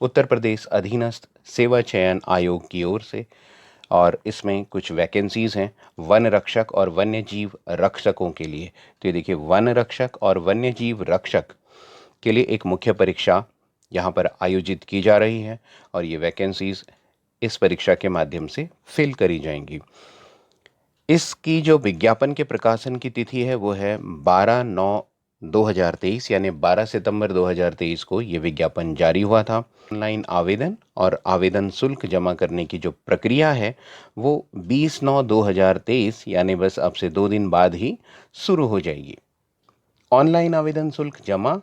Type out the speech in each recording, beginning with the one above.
उत्तर प्रदेश अधीनस्थ सेवा चयन आयोग की ओर से, और इसमें कुछ वैकेंसीज़ हैं वन रक्षक और वन्य जीव रक्षकों के लिए। तो ये देखिए, वन रक्षक और वन्य जीव रक्षक के लिए एक मुख्य परीक्षा यहाँ पर आयोजित की जा रही है, और ये वैकेंसीज़ इस परीक्षा के माध्यम से फिल करी जाएंगी। इसकी जो विज्ञापन के प्रकाशन की तिथि है वो है 12/9/2023, यानी 12 सितंबर 2023 को ये विज्ञापन जारी हुआ था। ऑनलाइन आवेदन और आवेदन शुल्क जमा करने की जो प्रक्रिया है वो 20/9/2023 यानी बस अब से 2 दिन बाद ही शुरू हो जाएगी। ऑनलाइन आवेदन शुल्क जमा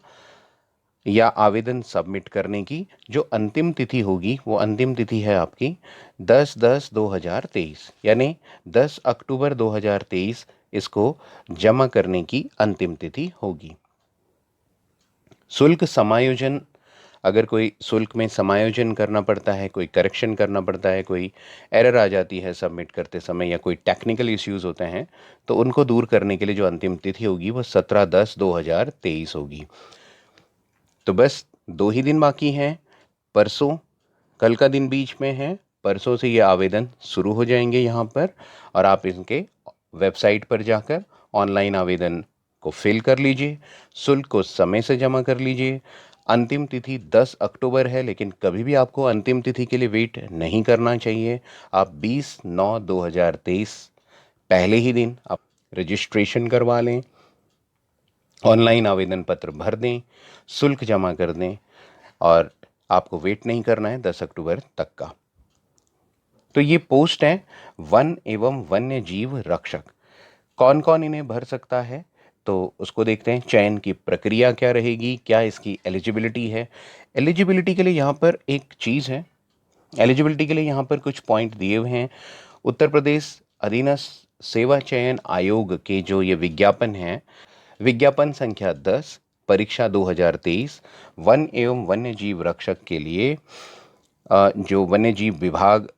या आवेदन सबमिट करने की जो अंतिम तिथि होगी वो अंतिम तिथि है आपकी 10/10/2023, यानी 10 अक्टूबर 2023 इसको जमा करने की अंतिम तिथि होगी। शुल्क समायोजन, अगर कोई शुल्क में समायोजन करना पड़ता है, कोई करेक्शन करना पड़ता है, कोई एरर आ जाती है सबमिट करते समय, या कोई टेक्निकल इश्यूज होते हैं, तो उनको दूर करने के लिए जो अंतिम तिथि होगी वो 17/10/2023 होगी। तो बस 2 ही दिन बाकी हैं। परसों, कल का दिन बीच में है, परसों से ये आवेदन शुरू हो जाएंगे यहाँ पर, और आप इनके वेबसाइट पर जाकर ऑनलाइन आवेदन को फिल कर लीजिए, शुल्क को समय से जमा कर लीजिए। अंतिम तिथि 10 अक्टूबर है, लेकिन कभी भी आपको अंतिम तिथि के लिए वेट नहीं करना चाहिए। आप 20/9/2023 पहले ही दिन आप रजिस्ट्रेशन करवा लें, ऑनलाइन आवेदन पत्र भर दें, शुल्क जमा कर दें, और आपको वेट नहीं करना है 10 अक्टूबर तक का। तो ये पोस्ट है वन एवं वन्य जीव रक्षक। कौन कौन इन्हें भर सकता है, तो उसको देखते हैं। चयन की प्रक्रिया क्या रहेगी, क्या इसकी एलिजिबिलिटी है। एलिजिबिलिटी के लिए यहाँ पर एक चीज़ है, एलिजिबिलिटी के लिए यहाँ पर कुछ पॉइंट दिए हुए हैं। उत्तर प्रदेश अधीनस्थ सेवा चयन आयोग के जो ये विज्ञापन है, विज्ञापन संख्या 10, परीक्षा 2023, वन एवं वन्य जीव रक्षक के लिए जो वन्य जीव विभाग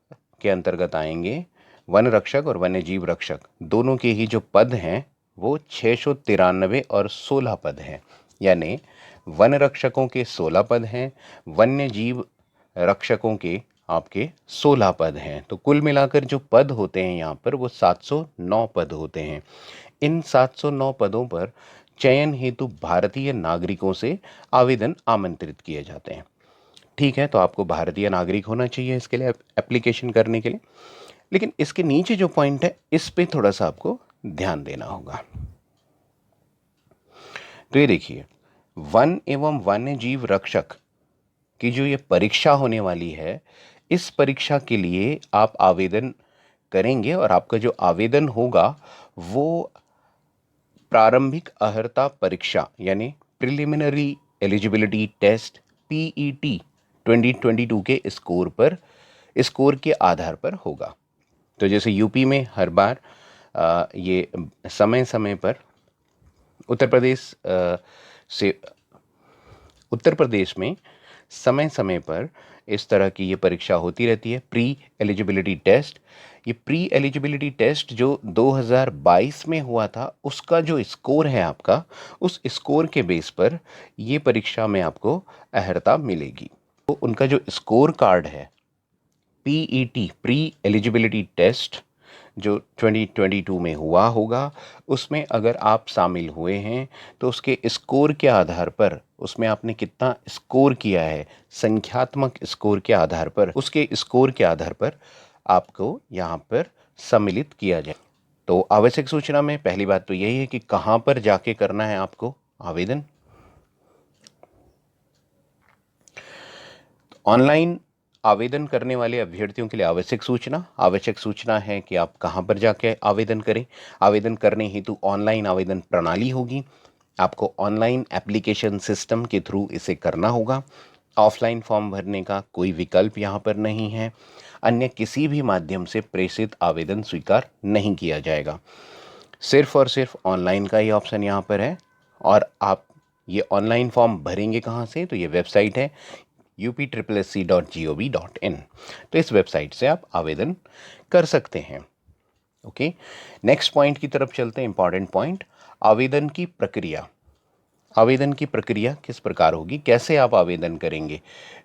के अंतर्गत आएंगे, वन रक्षक और वन्य जीव रक्षक दोनों के ही जो पद हैं वो 693 और 16 पद हैं। यानी वन रक्षकों के 16 पद हैं, वन्य जीव रक्षकों के आपके 16 पद हैं। तो कुल मिलाकर जो पद होते हैं यहाँ पर वो 709 पद होते हैं। इन 709 पदों पर चयन हेतु भारतीय नागरिकों से आवेदन आमंत्रित किए जाते हैं। ठीक है, तो आपको भारतीय नागरिक होना चाहिए इसके लिए एप्लीकेशन करने के लिए। लेकिन इसके नीचे जो पॉइंट है इस पे थोड़ा सा आपको ध्यान देना होगा। तो ये देखिए, वन एवं वन्य जीव रक्षक की जो ये परीक्षा होने वाली है, इस परीक्षा के लिए आप आवेदन करेंगे, और आपका जो आवेदन होगा वो प्रारंभिक अर्हता परीक्षा यानी प्रिलिमिनरी एलिजिबिलिटी टेस्ट पीईटी 2022 के स्कोर के आधार पर होगा। तो जैसे यूपी में हर बार ये समय समय पर उत्तर प्रदेश से उत्तर प्रदेश में समय समय पर इस तरह की ये परीक्षा होती रहती है, प्री एलिजिबिलिटी टेस्ट। ये प्री एलिजिबिलिटी टेस्ट जो 2022 में हुआ था, उसका जो स्कोर है आपका, उस स्कोर के बेस पर ये परीक्षा में आपको अर्हता मिलेगी। तो उनका जो स्कोर कार्ड है, पीईटी प्री एलिजिबिलिटी टेस्ट जो 2022 में हुआ होगा, उसमें अगर आप शामिल हुए हैं तो उसके स्कोर के आधार पर, उसमें आपने कितना स्कोर किया है, संख्यात्मक स्कोर के आधार पर, उसके स्कोर के आधार पर आपको यहाँ पर सम्मिलित किया जाए। तो आवश्यक सूचना में पहली बात तो यही है कि कहाँ पर जाके करना है आपको आवेदन। ऑनलाइन आवेदन करने वाले अभ्यर्थियों के लिए आवश्यक सूचना है कि आप कहां पर जाके आवेदन करें। आवेदन करने हेतु ऑनलाइन आवेदन प्रणाली होगी, आपको ऑनलाइन एप्लीकेशन सिस्टम के थ्रू इसे करना होगा। ऑफलाइन फॉर्म भरने का कोई विकल्प यहाँ पर नहीं है। अन्य किसी भी माध्यम से प्रेषित आवेदन स्वीकार नहीं किया जाएगा। सिर्फ और सिर्फ ऑनलाइन का ही ऑप्शन यहाँ पर है। और आप ये ऑनलाइन फॉर्म भरेंगे कहाँ से, तो ये वेबसाइट है upsssc.gov.in। तो इस वेबसाइट से आप आवेदन कर सकते हैं। ओके, नेक्स्ट पॉइंट की तरफ चलते हैं, इंपॉर्टेंट पॉइंट, आवेदन की प्रक्रिया। आवेदन की प्रक्रिया किस प्रकार होगी, कैसे आप आवेदन करेंगे?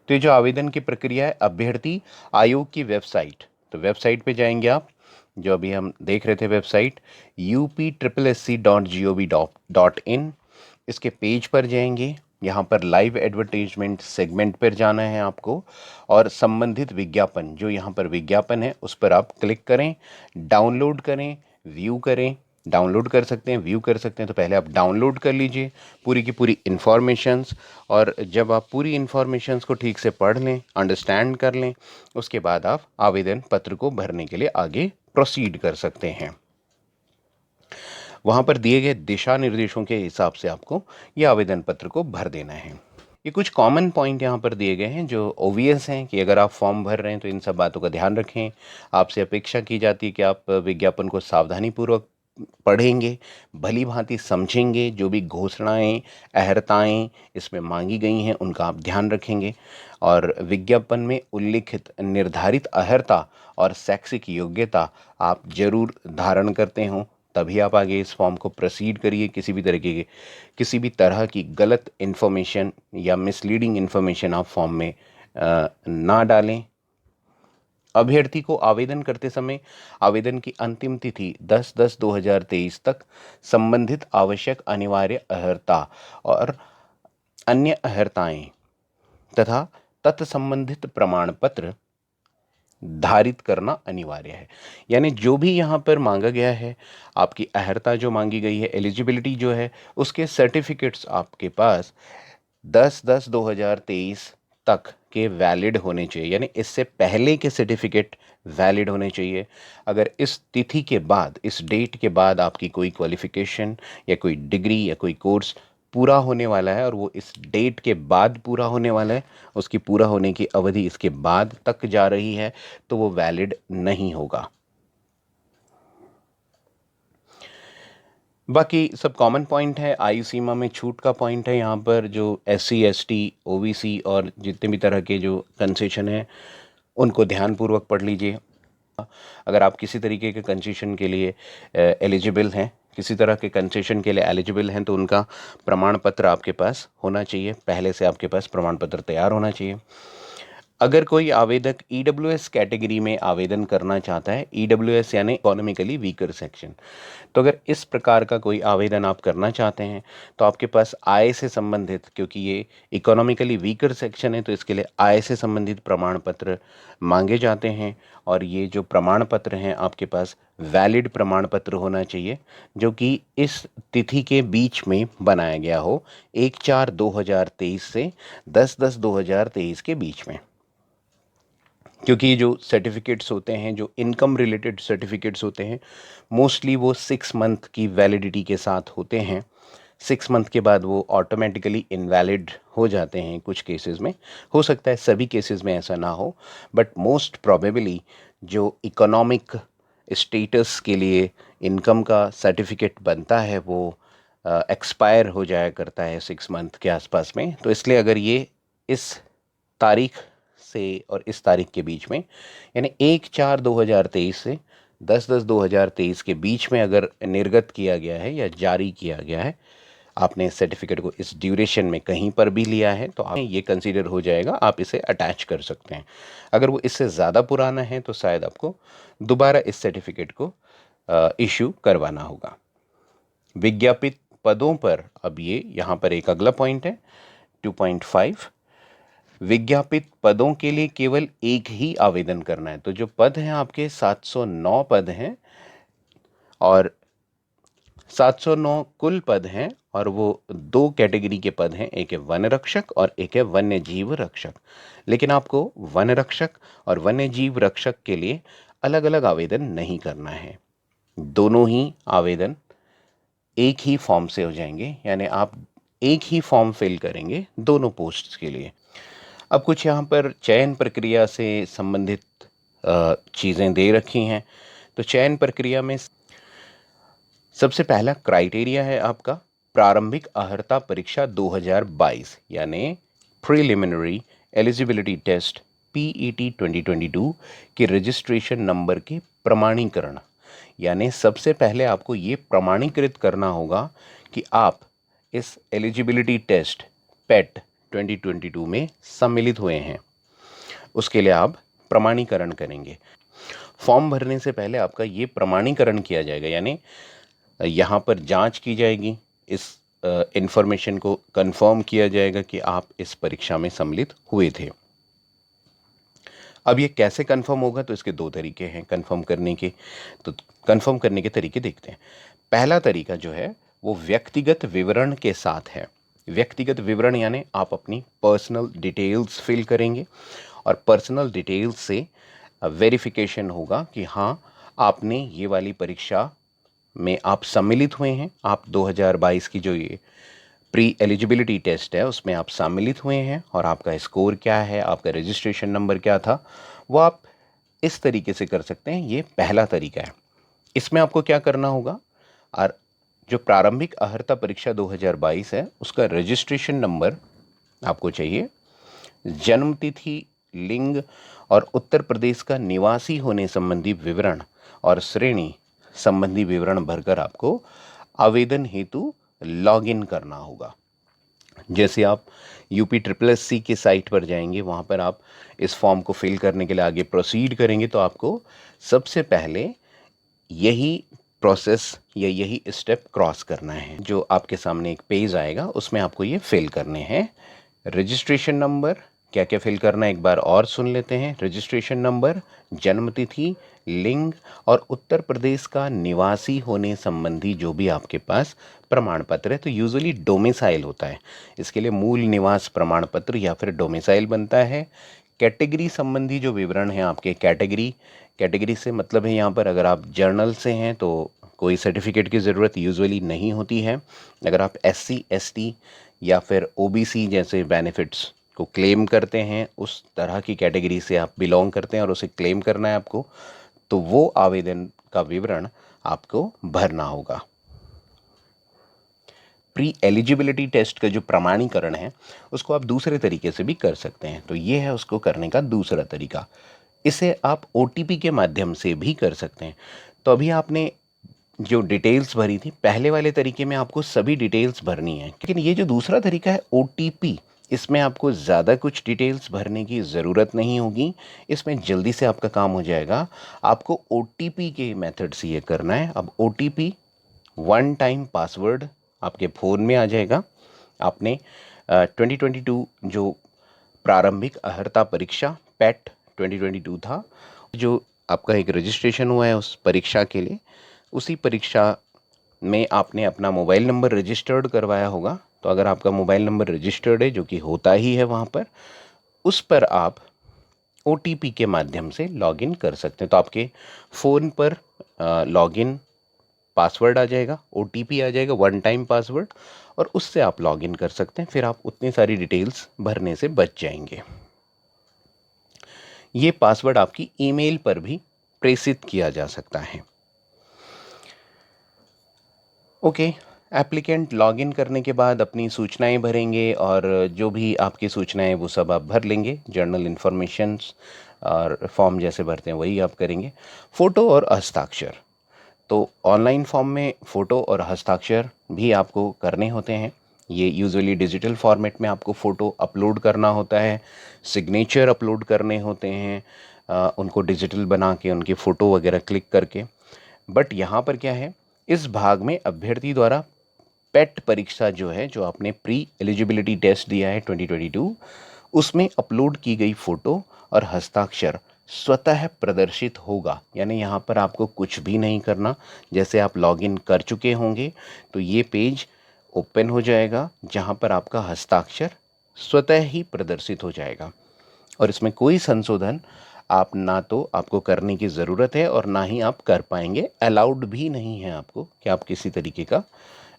तो ये जो आवेदन की प्रक्रिया है, अभ्यर्थी आयोग की वेबसाइट, तो वेबसाइट पे जाएंगे आप, जो अभी हम देख रहे थे वेबसाइट upSSC.gov.in, इसके पेज पर जाएंगे। यहाँ पर लाइव एडवर्टीजमेंट सेगमेंट पर जाना है आपको, और संबंधित विज्ञापन, जो यहाँ पर विज्ञापन है उस पर आप क्लिक करें, डाउनलोड करें, व्यू करें। डाउनलोड कर सकते हैं, व्यू कर सकते हैं, तो पहले आप डाउनलोड कर लीजिए पूरी की पूरी इन्फॉर्मेशंस, और जब आप पूरी इन्फॉर्मेशंस को ठीक से पढ़ लें, अंडरस्टैंड कर लें, उसके बाद आप आवेदन पत्र को भरने के लिए आगे प्रोसीड कर सकते हैं। वहाँ पर दिए गए दिशा निर्देशों के हिसाब से आपको ये आवेदन पत्र को भर देना है। ये कुछ कॉमन पॉइंट यहाँ पर दिए गए हैं जो ओवियस हैं कि अगर आप फॉर्म भर रहे हैं तो इन सब बातों का ध्यान रखें। आपसे अपेक्षा की जाती है कि आप विज्ञापन को सावधानीपूर्वक पढ़ेंगे, भली भांति समझेंगे, जो भी घोषणाएं, अहर्ताएं इसमें मांगी गई हैं उनका आप ध्यान रखेंगे, और विज्ञापन में उल्लिखित निर्धारित अहर्ता और शैक्षिक योग्यता आप जरूर धारण करते हों, तभी आप आगे इस फॉर्म को प्रोसीड करिए। किसी भी तरह की गलत इन्फॉर्मेशन या मिसलीडिंग इन्फॉर्मेशन आप फॉर्म में ना डालें। अभ्यर्थी को आवेदन करते समय आवेदन की अंतिम तिथि 10/10/2023 तक संबंधित आवश्यक अनिवार्य अहर्ता और अन्य अहर्ताएं तथा तत्संबंधित प्रमाण पत्र धारित करना अनिवार्य है। यानी जो भी यहाँ पर मांगा गया है, आपकी अहर्ता जो मांगी गई है, एलिजिबिलिटी जो है, उसके सर्टिफिकेट्स आपके पास 10/10/2023 तक के वैलिड होने चाहिए, यानी इससे पहले के सर्टिफिकेट वैलिड होने चाहिए। अगर इस तिथि के बाद, इस डेट के बाद आपकी कोई क्वालिफिकेशन या कोई डिग्री या कोई कोर्स पूरा होने वाला है और वो इस डेट के बाद पूरा होने वाला है, उसकी पूरा होने की अवधि इसके बाद तक जा रही है, तो वो वैलिड नहीं होगा। बाकी सब कॉमन पॉइंट है। आयु सीमा में छूट का पॉइंट है यहाँ पर, जो SC ST OBC और जितने भी तरह के जो कंसेशन हैं उनको ध्यानपूर्वक पढ़ लीजिए। अगर आप किसी तरीके के कंसेशन के लिए एलिजिबल हैं, किसी तरह के कंसेशन के लिए एलिजिबल हैं, तो उनका प्रमाण पत्र आपके पास होना चाहिए, पहले से आपके पास प्रमाण पत्र तैयार होना चाहिए। अगर कोई आवेदक EWS कैटेगरी में आवेदन करना चाहता है, EWS यानी इकोनॉमिकली वीकर सेक्शन, तो अगर इस प्रकार का कोई आवेदन आप करना चाहते हैं तो आपके पास आय से संबंधित, क्योंकि ये इकोनॉमिकली वीकर सेक्शन है तो इसके लिए आय से संबंधित प्रमाण पत्र मांगे जाते हैं, और ये जो प्रमाण पत्र हैं आपके पास वैलिड प्रमाण पत्र होना चाहिए, जो कि इस तिथि के बीच में बनाया गया हो, 1/4/2023 से 10/10/2023 के बीच में। क्योंकि ये जो सर्टिफिकेट्स होते हैं, जो इनकम रिलेटेड सर्टिफिकेट्स होते हैं, मोस्टली वो 6 मंथ की वैलिडिटी के साथ होते हैं। 6 मंथ के बाद वो ऑटोमेटिकली इनवैलिड हो जाते हैं कुछ केसेस में। हो सकता है सभी केसेस में ऐसा ना हो, बट मोस्ट प्रोबेबली जो इकोनॉमिक स्टेटस के लिए इनकम का सर्टिफिकेट बनता है वो एक्सपायर हो जाया करता है 6 मंथ के आसपास में। तो इसलिए अगर ये इस तारीख से और इस तारीख के बीच में, यानी 1/4/2023 से 10/10/2023 के बीच में अगर निर्गत किया गया है या जारी किया गया है, आपने सर्टिफिकेट को इस ड्यूरेशन में कहीं पर भी लिया है, तो आप ये कंसीडर हो जाएगा, आप इसे अटैच कर सकते हैं। अगर वो इससे ज़्यादा पुराना है तो शायद आपको दोबारा इस सर्टिफिकेट को इशू करवाना होगा। विज्ञापित पदों पर, अब ये यहाँ पर एक अगला पॉइंट है 2.5, विज्ञापित पदों के लिए केवल एक ही आवेदन करना है। तो जो पद हैं आपके 709 पद हैं, और 709 कुल पद हैं, और वो 2 कैटेगरी के पद हैं, एक है वन रक्षक और एक है वन्य जीव रक्षक। लेकिन आपको वन रक्षक और वन्य जीव रक्षक के लिए अलग अलग आवेदन नहीं करना है, दोनों ही आवेदन एक ही फॉर्म से हो जाएंगे, यानी आप एक ही फॉर्म फिल करेंगे दोनों पोस्ट्स के लिए। अब कुछ यहाँ पर चयन प्रक्रिया से संबंधित चीज़ें दे रखी हैं। तो चयन प्रक्रिया में सबसे पहला क्राइटेरिया है आपका प्रारंभिक अहर्ता परीक्षा 2022, यानी प्रीलिमिनरी एलिजिबिलिटी टेस्ट PET 2022 के रजिस्ट्रेशन नंबर के प्रमाणीकरण। यानी सबसे पहले आपको ये प्रमाणीकृत करना होगा कि आप इस एलिजिबिलिटी टेस्ट पेट 2022 में सम्मिलित हुए हैं, उसके लिए आप प्रमाणीकरण करेंगे। फॉर्म भरने से पहले आपका ये प्रमाणीकरण किया जाएगा, यानी यहाँ पर जांच की जाएगी, इस इंफॉर्मेशन को कंफर्म किया जाएगा कि आप इस परीक्षा में सम्मिलित हुए थे। अब ये कैसे कंफर्म होगा, तो इसके दो तरीके हैं कंफर्म करने के। तो कंफर्म करने के तरीके देखते हैं। पहला तरीका जो है वो व्यक्तिगत विवरण के साथ है। व्यक्तिगत विवरण यानी आप अपनी पर्सनल डिटेल्स फिल करेंगे और पर्सनल डिटेल्स से वेरिफिकेशन होगा कि हाँ, आपने ये वाली परीक्षा में आप सम्मिलित हुए हैं। आप 2022 की जो ये प्री एलिजिबिलिटी टेस्ट है उसमें आप सम्मिलित हुए हैं और आपका स्कोर क्या है, आपका रजिस्ट्रेशन नंबर क्या था, वो आप इस तरीके से कर सकते हैं। ये पहला तरीका है। इसमें आपको क्या करना होगा, और जो प्रारंभिक अर्हता परीक्षा 2022 है उसका रजिस्ट्रेशन नंबर आपको चाहिए, जन्म तिथि, लिंग और उत्तर प्रदेश का निवासी होने संबंधी विवरण और श्रेणी संबंधी विवरण भरकर आपको आवेदन हेतु लॉगिन करना होगा। जैसे आप UPSSC की साइट पर जाएंगे, वहाँ पर आप इस फॉर्म को फिल करने के लिए आगे प्रोसीड करेंगे तो आपको सबसे पहले यही प्रोसेस या यही स्टेप क्रॉस करना है। जो आपके सामने एक पेज आएगा उसमें आपको ये फिल करने हैं। रजिस्ट्रेशन नंबर, क्या क्या फिल करना है एक बार और सुन लेते हैं। रजिस्ट्रेशन नंबर, जन्म तिथि, लिंग और उत्तर प्रदेश का निवासी होने संबंधी जो भी आपके पास प्रमाण पत्र है, तो यूजुअली डोमिसाइल होता है, इसके लिए मूल निवास प्रमाण पत्र या फिर डोमिसाइल बनता है। कैटेगरी संबंधी जो विवरण है आपके, कैटेगरी से मतलब है यहाँ पर अगर आप जर्नल से हैं तो कोई सर्टिफिकेट की ज़रूरत यूजुअली नहीं होती है। अगर आप SC ST या फिर OBC जैसे बेनिफिट्स को क्लेम करते हैं, उस तरह की कैटेगरी से आप बिलोंग करते हैं और उसे क्लेम करना है आपको, तो वो आवेदन का विवरण आपको भरना होगा। प्री एलिजिबिलिटी टेस्ट का जो प्रमाणीकरण है उसको आप दूसरे तरीके से भी कर सकते हैं, तो ये है उसको करने का दूसरा तरीका। इसे आप OTP के माध्यम से भी कर सकते हैं। तो अभी आपने जो डिटेल्स भरी थी पहले वाले तरीके में आपको सभी डिटेल्स भरनी है, लेकिन ये जो दूसरा तरीका है OTP, इसमें आपको ज़्यादा कुछ डिटेल्स भरने की ज़रूरत नहीं होगी। इसमें जल्दी से आपका काम हो जाएगा। आपको OTP के मेथड से ये करना है। अब OTP वन टाइम पासवर्ड आपके फ़ोन में आ जाएगा। आपने 2022 जो प्रारंभिक अर्हता परीक्षा पेट 2022 था, जो आपका एक रजिस्ट्रेशन हुआ है उस परीक्षा के लिए, उसी परीक्षा में आपने अपना मोबाइल नंबर रजिस्टर्ड करवाया होगा। तो अगर आपका मोबाइल नंबर रजिस्टर्ड है, जो कि होता ही है वहाँ पर, उस पर आप OTP के माध्यम से लॉगिन कर सकते हैं। तो आपके फ़ोन पर लॉगिन पासवर्ड आ जाएगा, OTP आ जाएगा, वन टाइम पासवर्ड, और उससे आप लॉगिन कर सकते हैं। फिर आप उतनी सारी डिटेल्स भरने से बच जाएंगे। ये पासवर्ड आपकी ईमेल पर भी प्रेषित किया जा सकता है। ओके, एप्लीकेंट लॉगिन करने के बाद अपनी सूचनाएं भरेंगे और जो भी आपकी सूचनाएं वो सब आप भर लेंगे। जर्नल इन्फॉर्मेशंस और फॉर्म जैसे भरते हैं वही आप करेंगे। फ़ोटो और हस्ताक्षर, तो ऑनलाइन फॉर्म में फ़ोटो और हस्ताक्षर भी आपको करने होते हैं। ये यूजुअली डिजिटल फॉर्मेट में आपको फ़ोटो अपलोड करना होता है, सिग्नेचर अपलोड करने होते हैं, उनको डिजिटल बना के उनकी फ़ोटो वगैरह क्लिक करके। बट यहाँ पर क्या है, इस भाग में अभ्यर्थी द्वारा पेट परीक्षा जो है, जो आपने प्री एलिजिबिलिटी टेस्ट दिया है 2022, उसमें अपलोड की गई फ़ोटो और हस्ताक्षर स्वतः प्रदर्शित होगा। यानी यहाँ पर आपको कुछ भी नहीं करना। जैसे आप लॉगिन कर चुके होंगे तो ये पेज ओपन हो जाएगा जहाँ पर आपका हस्ताक्षर स्वतः ही प्रदर्शित हो जाएगा, और इसमें कोई संशोधन आप ना तो आपको करने की ज़रूरत है और ना ही आप कर पाएंगे। अलाउड भी नहीं है आपको कि आप किसी तरीके का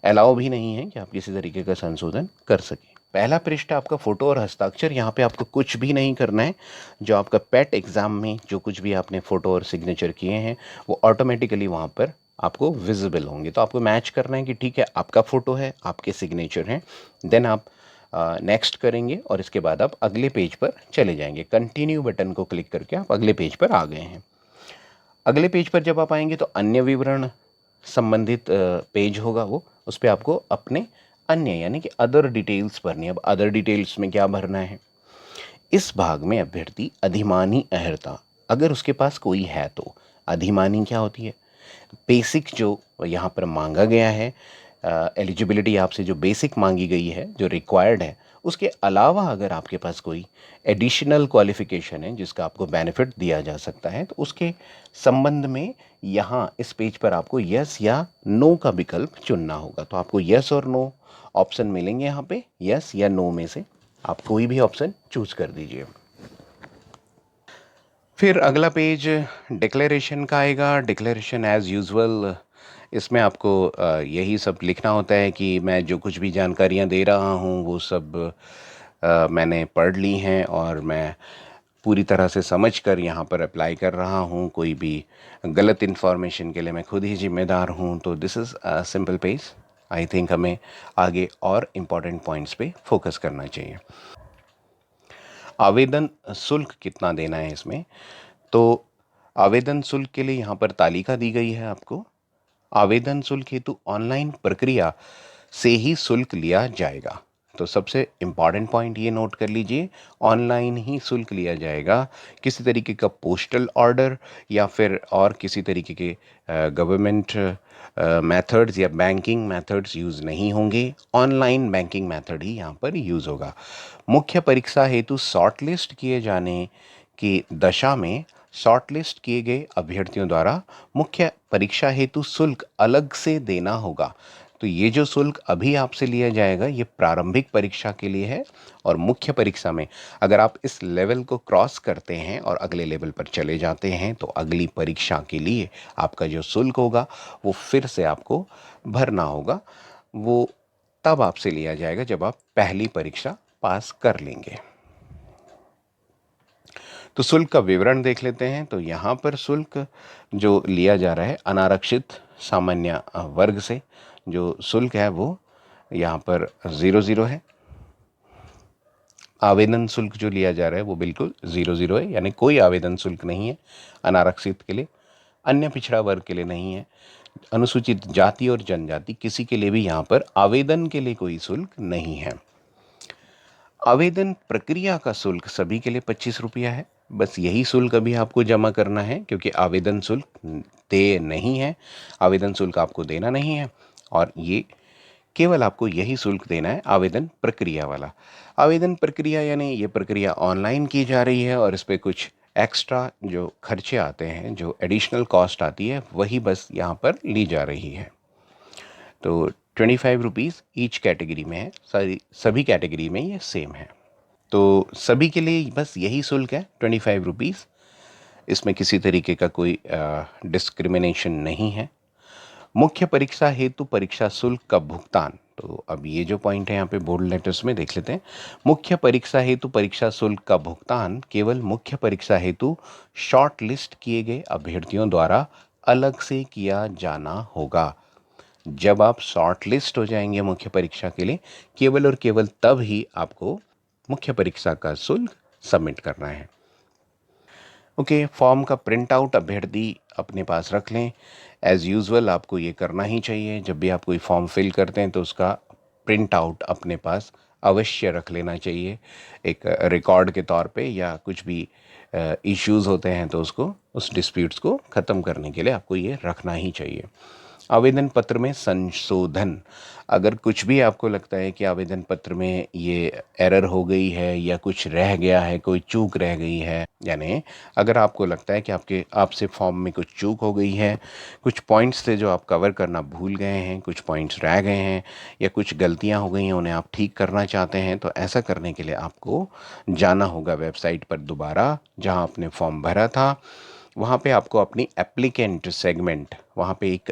अलाउ भी नहीं है कि आप किसी तरीके का संशोधन कर सकें। पहला पृष्ठ आपका फ़ोटो और हस्ताक्षर, यहाँ पे आपको कुछ भी नहीं करना है। जो आपका पेट एग्ज़ाम में जो कुछ भी आपने फ़ोटो और सिग्नेचर किए हैं वो ऑटोमेटिकली वहाँ पर आपको विजिबल होंगे। तो आपको मैच करना है कि ठीक है, आपका फ़ोटो है, आपके सिग्नेचर हैं, देन आप नेक्स्ट करेंगे और इसके बाद आप अगले पेज पर चले जाएंगे। कंटिन्यू बटन को क्लिक करके आप अगले पेज पर आ गए हैं। अगले पेज पर जब आप आएंगे तो अन्य विवरण संबंधित पेज होगा वो, उस पर आपको अपने अन्य यानी कि अदर डिटेल्स भरनी है। अब अदर डिटेल्स में क्या भरना है? इस भाग में अभ्यर्थी अधिमानी अहर्ता अगर उसके पास कोई है तो, अधिमानी क्या होती है? बेसिक जो यहाँ पर मांगा गया है, एलिजिबिलिटी आपसे जो बेसिक मांगी गई है, जो रिक्वायर्ड है, उसके अलावा अगर आपके पास कोई एडिशनल क्वालिफिकेशन है जिसका आपको बेनिफिट दिया जा सकता है, तो उसके संबंध में यहाँ इस पेज पर आपको यस या नो का विकल्प चुनना होगा। तो आपको यस और नो ऑप्शन मिलेंगे यहाँ पे, यस या नो में से आप कोई भी ऑप्शन चूज कर दीजिए। फिर अगला पेज डिक्लेरेशन का आएगा। डिक्लेरेशन एज़ यूजुअल, इसमें आपको यही सब लिखना होता है कि मैं जो कुछ भी जानकारियाँ दे रहा हूँ वो सब मैंने पढ़ ली हैं और मैं पूरी तरह से समझ कर यहाँ पर अप्लाई कर रहा हूँ। कोई भी गलत इन्फॉर्मेशन के लिए मैं खुद ही जिम्मेदार हूँ। तो this is a simple page. I think हमें आगे और इम्पॉर्टेंट पॉइंट्स पे फोकस करना चाहिए। आवेदन शुल्क कितना देना है इसमें? तो आवेदन शुल्क के लिए यहाँ पर तालिका दी गई है आपको। आवेदन शुल्क हेतु ऑनलाइन प्रक्रिया से ही शुल्क लिया जाएगा। तो सबसे इम्पॉर्टेंट पॉइंट ये नोट कर लीजिए, ऑनलाइन ही शुल्क लिया जाएगा। किसी तरीके का पोस्टल ऑर्डर या फिर और किसी तरीके के गवर्नमेंट मेथड्स या बैंकिंग मेथड्स यूज़ नहीं होंगे। ऑनलाइन बैंकिंग मेथड ही यहाँ पर यूज़ होगा। मुख्य परीक्षा हेतु शॉर्टलिस्ट किए जाने की दशा में शॉर्टलिस्ट किए गए अभ्यर्थियों द्वारा मुख्य परीक्षा हेतु शुल्क अलग से देना होगा। तो ये जो शुल्क अभी आपसे लिया जाएगा ये प्रारंभिक परीक्षा के लिए है, और मुख्य परीक्षा में अगर आप इस लेवल को क्रॉस करते हैं और अगले लेवल पर चले जाते हैं तो अगली परीक्षा के लिए आपका जो शुल्क होगा वो फिर से आपको भरना होगा। वो तब आपसे लिया जाएगा जब आप पहली परीक्षा पास कर लेंगे। तो शुल्क का विवरण देख लेते हैं। तो यहाँ पर शुल्क जो लिया जा रहा है अनारक्षित सामान्य वर्ग से जो शुल्क है वो यहाँ पर 00 है। आवेदन शुल्क जो लिया जा रहा है वो बिल्कुल 00 है, यानी कोई आवेदन शुल्क नहीं है अनारक्षित के लिए, अन्य पिछड़ा वर्ग के लिए नहीं है, अनुसूचित जाति और जनजाति किसी के लिए भी यहाँ पर आवेदन के लिए कोई शुल्क नहीं है। आवेदन प्रक्रिया का शुल्क सभी के लिए 25 रुपया है। बस यही शुल्क अभी आपको जमा करना है क्योंकि आवेदन शुल्क देय नहीं है, आवेदन शुल्क आपको देना नहीं है, और ये केवल आपको यही शुल्क देना है आवेदन प्रक्रिया वाला। आवेदन प्रक्रिया यानी ये प्रक्रिया ऑनलाइन की जा रही है और इस पर कुछ एक्स्ट्रा जो खर्चे आते हैं, जो एडिशनल कॉस्ट आती है, वही बस यहाँ पर ली जा रही है। तो 25 रुपीज़ ईच कैटेगरी में है, सारी सभी कैटेगरी में ये सेम है। तो सभी के लिए बस यही शुल्क है 25 रुपीज़। इसमें किसी तरीके का कोई डिस्क्रिमिनेशन नहीं है। मुख्य परीक्षा हेतु परीक्षा शुल्क का भुगतान, तो अब ये जो पॉइंट है यहाँ पे बोल्ड लेटर्स में देख लेते हैं। मुख्य परीक्षा हेतु परीक्षा शुल्क का भुगतान केवल मुख्य परीक्षा हेतु शॉर्ट लिस्ट किए गए अभ्यर्थियों द्वारा अलग से किया जाना होगा। जब आप शॉर्ट लिस्ट हो जाएंगे मुख्य परीक्षा के लिए, केवल और केवल तब ही आपको मुख्य परीक्षा का शुल्क सबमिट करना है। ओके, फॉर्म का प्रिंट आउट अभ्यर्थी अपने पास रख लें। एज़ यूजुअल आपको ये करना ही चाहिए, जब भी आप कोई फॉर्म फिल करते हैं तो उसका प्रिंट आउट अपने पास अवश्य रख लेना चाहिए, एक रिकॉर्ड के तौर पे, या कुछ भी इश्यूज़ होते हैं तो उसको, उस डिस्प्यूट्स को ख़त्म करने के लिए आपको ये रखना ही चाहिए। आवेदन पत्र में संशोधन, अगर कुछ भी आपको लगता है कि आवेदन पत्र में ये एरर हो गई है या कुछ रह गया है, कोई चूक रह गई है, यानी अगर आपको लगता है कि आपसे फॉर्म में कुछ चूक हो गई है, कुछ पॉइंट्स थे जो आप कवर करना भूल गए हैं, कुछ पॉइंट्स रह गए हैं, या कुछ गलतियां हो गई हैं उन्हें आप ठीक करना चाहते हैं, तो ऐसा करने के लिए आपको जाना होगा वेबसाइट पर दोबारा, जहां आपने फॉर्म भरा था वहाँ पे आपको अपनी एप्लीकेंट सेगमेंट, वहाँ पे एक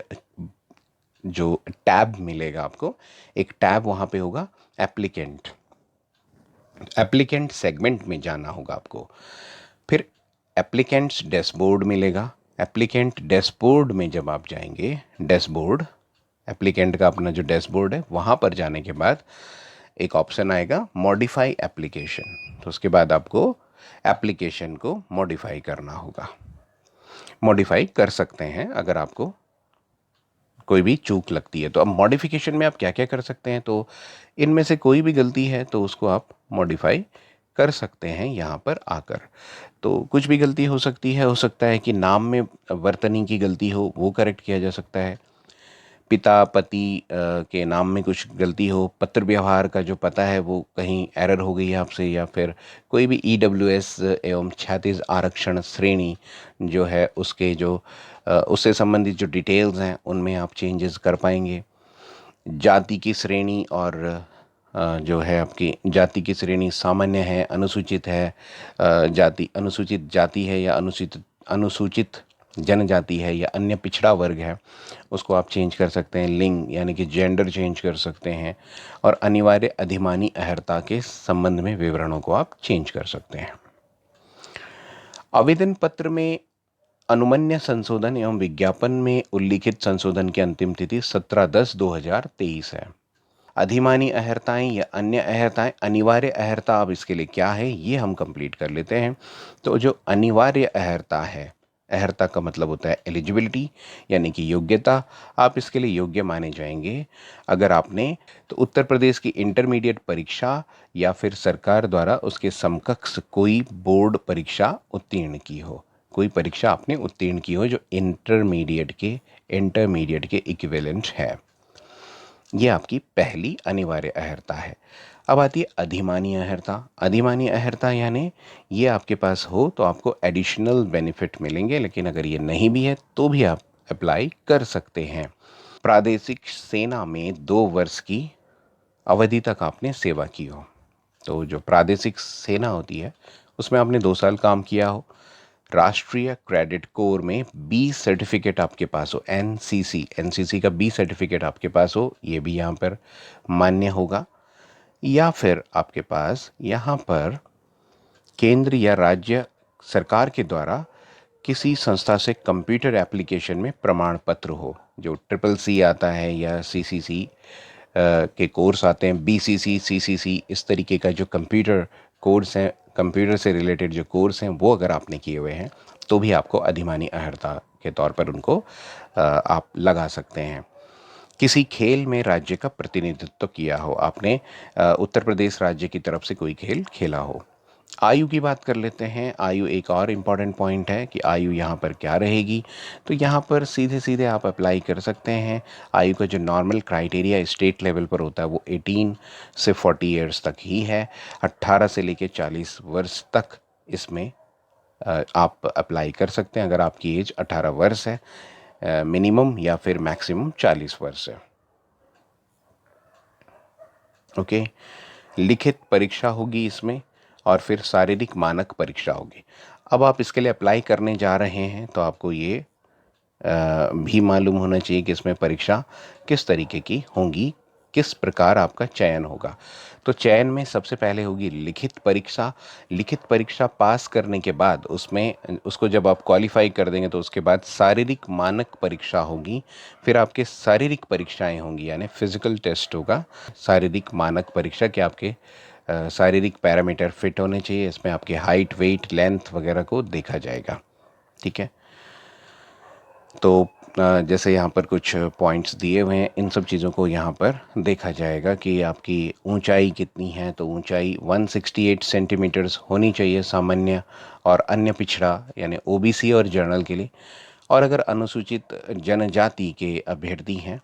जो टैब मिलेगा आपको, एक टैब वहाँ पे होगा एप्लीकेंट, एप्लीकेंट सेगमेंट में जाना होगा आपको। फिर एप्लीकेंट्स डैशबोर्ड मिलेगा। एप्लीकेंट डैशबोर्ड में जब आप जाएंगे, डैशबोर्ड, एप्लीकेंट का अपना जो डैशबोर्ड है वहाँ पर जाने के बाद एक ऑप्शन आएगा मॉडिफाई एप्लीकेशन, तो उसके बाद आपको एप्लीकेशन को मॉडिफाई करना होगा। मॉडिफाई कर सकते हैं अगर आपको कोई भी चूक लगती है। तो अब मॉडिफिकेशन में आप क्या क्या कर सकते हैं, तो इनमें से कोई भी गलती है तो उसको आप मॉडिफाई कर सकते हैं यहाँ पर आकर। तो कुछ भी गलती हो सकती है, हो सकता है कि नाम में वर्तनी की गलती हो, वो करेक्ट किया जा सकता है। पिता पति के नाम में कुछ गलती हो, पत्र व्यवहार का जो पता है वो कहीं एरर हो गई है आपसे, या फिर कोई भी ईडब्ल्यूएस एवं क्षैतिज आरक्षण श्रेणी जो है उसके जो उससे संबंधित जो डिटेल्स हैं उनमें आप चेंजेस कर पाएंगे। जाति की श्रेणी और जो है आपकी जाति की श्रेणी सामान्य है, अनुसूचित है, जाति अनुसूचित जाति है या अनुसूचित अनुसूचित जनजाति है या अन्य पिछड़ा वर्ग है, उसको आप चेंज कर सकते हैं। लिंग यानी कि जेंडर चेंज कर सकते हैं, और अनिवार्य अधिमानी अहर्ता के संबंध में विवरणों को आप चेंज कर सकते हैं। आवेदन पत्र में अनुमन्य संशोधन एवं विज्ञापन में उल्लिखित संशोधन की अंतिम तिथि 17/10/2023 है। अधिमानी अहर्ताएं या अन्य अहर्ताएं, अनिवार्य अहर्ता अब इसके लिए क्या है ये हम कंप्लीट कर लेते हैं। तो जो अनिवार्य अहर्ता है, अहर्ता का मतलब होता है एलिजिबिलिटी यानी कि योग्यता, आप इसके लिए योग्य माने जाएंगे अगर आपने तो उत्तर प्रदेश की इंटरमीडिएट परीक्षा या फिर सरकार द्वारा उसके समकक्ष कोई बोर्ड परीक्षा उत्तीर्ण की हो, कोई परीक्षा आपने उत्तीर्ण की हो जो इंटरमीडिएट के इक्विवेलेंट है। ये आपकी पहली अनिवार्य अहर्ता है। अब आती है अधिमानी अहर्ता। अधिमानी अहर्ता यानी ये आपके पास हो तो आपको एडिशनल बेनिफिट मिलेंगे, लेकिन अगर ये नहीं भी है तो भी आप अप्लाई कर सकते हैं। प्रादेशिक सेना में 2 वर्ष की अवधि तक आपने सेवा की हो, तो जो प्रादेशिक सेना होती है उसमें आपने 2 साल काम किया हो। राष्ट्रीय क्रेडिट कोर में बी सर्टिफिकेट आपके पास हो, एनसीसी का बी सर्टिफिकेट आपके पास हो, ये भी यहाँ पर मान्य होगा। या फिर आपके पास यहाँ पर केंद्र या राज्य सरकार के द्वारा किसी संस्था से कंप्यूटर एप्लीकेशन में प्रमाण पत्र हो, जो CCC आता है या CCC के कोर्स आते हैं, BCC CCC, इस तरीके का जो कंप्यूटर कोर्स हैं, कंप्यूटर से रिलेटेड जो कोर्स हैं वो अगर आपने किए हुए हैं तो भी आपको अधिमानी अहर्ता के तौर पर उनको आप लगा सकते हैं। किसी खेल में राज्य का प्रतिनिधित्व किया हो, आपने उत्तर प्रदेश राज्य की तरफ से कोई खेल खेला हो। आयु की बात कर लेते हैं। आयु एक और इम्पॉर्टेंट पॉइंट है कि आयु यहाँ पर क्या रहेगी, तो यहाँ पर सीधे सीधे आप अप्लाई कर सकते हैं। आयु का जो नॉर्मल क्राइटेरिया स्टेट लेवल पर होता है वो 18 से 40 ईयर्स तक ही है। 18 से लेकर 40 वर्ष तक इसमें आप अप्लाई कर सकते हैं अगर आपकी एज 18 वर्ष है मिनिमम, या फिर मैक्सिमम 40 वर्ष है। ओके, लिखित परीक्षा होगी इसमें, और फिर शारीरिक मानक परीक्षा होगी। अब आप इसके लिए अप्लाई करने जा रहे हैं तो आपको ये भी मालूम होना चाहिए कि इसमें परीक्षा किस तरीके की होंगी, किस प्रकार आपका चयन होगा। तो चयन में सबसे पहले होगी लिखित परीक्षा। लिखित परीक्षा पास करने के बाद उसमें उसको जब आप क्वालिफाई कर देंगे तो उसके बाद शारीरिक मानक परीक्षा होगी। फिर आपके शारीरिक परीक्षाएं होंगी, यानी फिजिकल टेस्ट होगा। शारीरिक मानक परीक्षा के आपके शारीरिक पैरामीटर फिट होने चाहिए, इसमें आपके हाइट, वेट, लेंथ वगैरह को देखा जाएगा। ठीक है, तो जैसे यहाँ पर कुछ पॉइंट्स दिए हुए हैं, इन सब चीज़ों को यहाँ पर देखा जाएगा कि आपकी ऊंचाई कितनी है। तो ऊंचाई 168 सेंटीमीटर्स होनी चाहिए सामान्य और अन्य पिछड़ा यानी ओबीसी और जनरल के लिए। और अगर अनुसूचित जनजाति के अभ्यर्थी हैं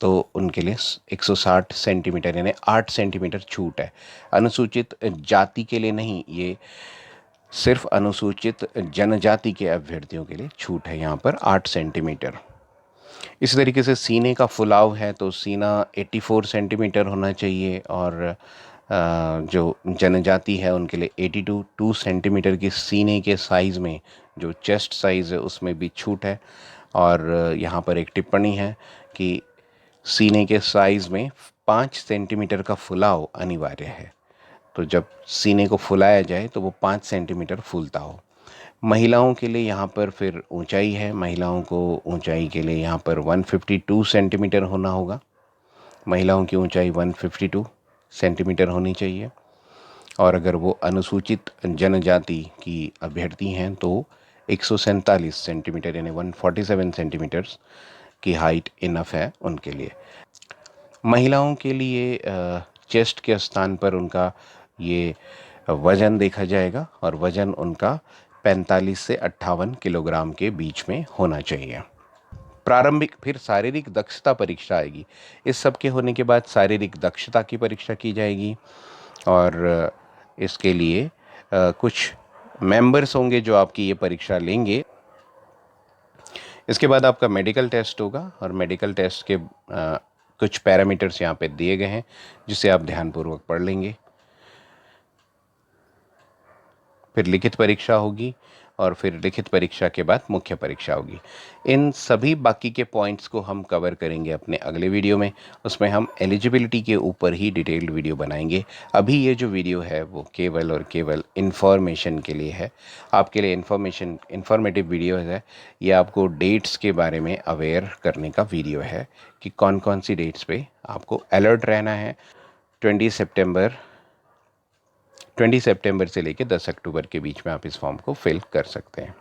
तो उनके लिए 160 सेंटीमीटर यानी 8 सेंटीमीटर छूट है। अनुसूचित जाति के लिए नहीं, ये सिर्फ अनुसूचित जनजाति के अभ्यर्थियों के लिए छूट है यहाँ पर 8 सेंटीमीटर। इसी तरीके से सीने का फुलाव है तो सीना 84 सेंटीमीटर होना चाहिए, और जो जनजाति है उनके लिए 82 सेंटीमीटर की सीने के साइज़ में जो चेस्ट साइज़ है उसमें भी छूट है। और यहाँ पर एक टिप्पणी है कि सीने के साइज़ में 5 सेंटीमीटर का फुलाव अनिवार्य है। तो जब सीने को फुलाया जाए तो वो 5 सेंटीमीटर फूलता हो। महिलाओं के लिए यहाँ पर फिर ऊंचाई है, महिलाओं को ऊंचाई के लिए यहाँ पर 152 सेंटीमीटर होना होगा। महिलाओं की ऊंचाई 152 सेंटीमीटर होनी चाहिए। और अगर वो अनुसूचित जनजाति की अभ्यर्थी हैं तो 147 सेंटीमीटर यानी 147 सेंटीमीटर्स आपकी हाइट इनफ है उनके लिए। महिलाओं के लिए चेस्ट के स्थान पर उनका ये वज़न देखा जाएगा और वज़न उनका 45 से 58 किलोग्राम के बीच में होना चाहिए। प्रारंभिक फिर शारीरिक दक्षता परीक्षा आएगी। इस सब के होने के बाद शारीरिक दक्षता की परीक्षा की जाएगी और इसके लिए कुछ मेंबर्स होंगे जो आपकी ये परीक्षा लेंगे। इसके बाद आपका मेडिकल टेस्ट होगा और मेडिकल टेस्ट के कुछ पैरामीटर्स यहाँ पे दिए गए हैं जिसे आप ध्यानपूर्वक पढ़ लेंगे। फिर लिखित परीक्षा होगी और फिर लिखित परीक्षा के बाद मुख्य परीक्षा होगी। इन सभी बाकी के पॉइंट्स को हम कवर करेंगे अपने अगले वीडियो में। उसमें हम एलिजिबिलिटी के ऊपर ही डिटेल्ड वीडियो बनाएंगे। अभी ये जो वीडियो है वो केवल और केवल इन्फॉर्मेशन के लिए है, आपके लिए इन्फॉर्मेटिव वीडियो है। ये आपको डेट्स के बारे में अवेयर करने का वीडियो है कि कौन कौन सी डेट्स पे आपको अलर्ट रहना है। 20 सितंबर से लेकर 10 अक्टूबर के बीच में आप इस फॉर्म को फिल कर सकते हैं।